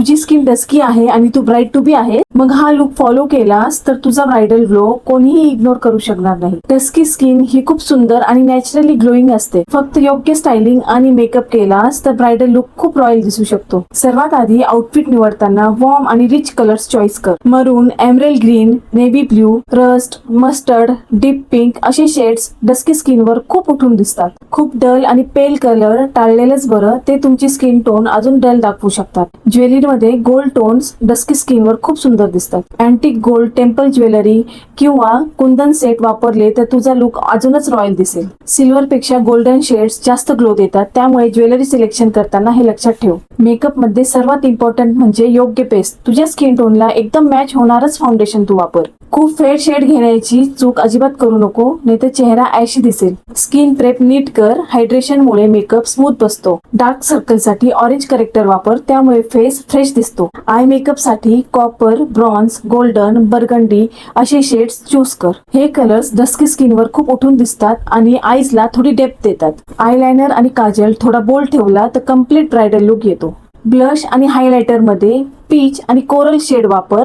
तुझी skin dusky आहे आणि तू ब्राईट टू बी आहे, मग हा लुक फॉलो केलास तर तुझा ब्रायडल ग्लो कोणीही इग्नोर करू शकणार नाही. डस्की स्किन ही खूप सुंदर आणि नॅचरली ग्लोईंग असते. फक्त योग्य स्टायलिंग आणि मेकअप केलास तर ब्रायडल लुक खूप रॉयल दिसू शकतो. सर्वात आधी आउटफिट निवडताना वॉर्म आणि रिच कलर्स चॉईस कर. मरून, emerald green, navy blue, rust, mustard, deep pink असे शेड्स डस्की स्किनवर खूप उठून दिसतात. खूप डल आणि पेल कलर टाळलेलेच बरं, ते तुमची स्किन टोन अजून डल दाखवू शकतात. ज्वेलरीमध्ये गोल्ड टोन्स डस्की स्किनवर खूप सुंदर दिसतात. अँटिक गोल्ड टेम्पल ज्वेलरी किंवा कुंदन सेट वापरले तर तुझा लुक अजूनच रॉयल दिसेल. सिल्वर पेक्षा गोल्डन शेड्स जास्त ग्लो देतात, त्यामुळे ज्वेलरी सिलेक्शन करताना हे लक्षात ठेव. मेकअप मध्ये सर्वात इम्पॉर्टंट म्हणजे योग्य पेस्ट. तुझ्या स्किन टोनला एकदम मॅच होणारच फाउंडेशन तू वापर. खूप फेड शेड घेण्याची चूक अजिबात करू नको, नाहीतर चेहरा ऍशी दिसेल. स्किन प्रेप नीट कर. हायड्रेशन मुळे मेकअप स्मूथ बसतो. डार्क सर्कल साठी ऑरेंज करेक्टर वापर, त्यामुळे फेस फ्रेश दिसतो. आय मेकअप साठी कॉपर, ब्रॉन्झ, गोल्डन, बर्गंडी असे शेड्स चूज कर. हे कलर्स डस्की स्किनवर खूप उठून दिसतात आणि आईजला थोडी डेप्थ देतात. आयलायनर आणि काजल थोडा बोल्ड ठेवला तर कम्प्लीट ब्रायडल लुक येतो. ब्लश आणि हायलायटर मध्ये पीच आणि कोरल शेड वापर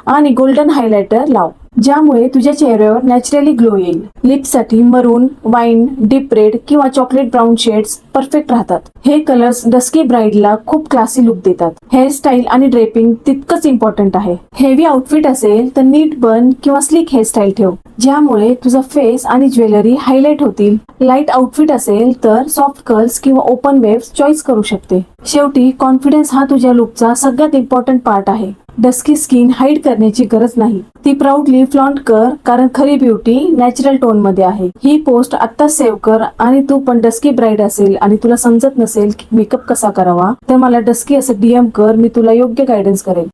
आणि गोल्डन हायलायटर लाव, ज्यामुळे तुझ्या चेहऱ्यावर नॅचरली ग्लो येईल. लिप्ससाठी मरून, वाईन, डीप रेड किंवा चॉकलेट ब्राऊन शेड्स परफेक्ट राहतात. हे कलर्स डस्की ब्राईडला खूप क्लासी लुक देतात. हेअरस्टाईल आणि ड्रेपिंग तितकंच इम्पॉर्टंट आहे. हेवी आउटफिट असेल तर नीट बन किंवा स्लिक हेअरस्टाईल ठेव, ज्यामुळे तुझा फेस आणि ज्वेलरी हायलाइट होतील. लाईट आउटफिट असेल तर सॉफ्ट कर्ल्स किंवा ओपन वेव्स चॉईस करू शकते. शेवटी कॉन्फिडन्स हा तुझ्या लुकचा सगळ्यात इम्पॉर्टंट पार्ट आहे. डस्की स्किन हाईड करण्याची गरज नाही, ती प्राऊडली फ्लॉन्ट कर, कारण खरी ब्युटी नॅचरल टोन मध्ये आहे. ही पोस्ट आत्ता सेव्ह कर आणि तू पण डस्की ब्राईड असेल आणि तुला समजत नसेल की मेकअप कसा करावा तर मला डस्की असं DM कर, मी तुला योग्य गायडन्स करेल.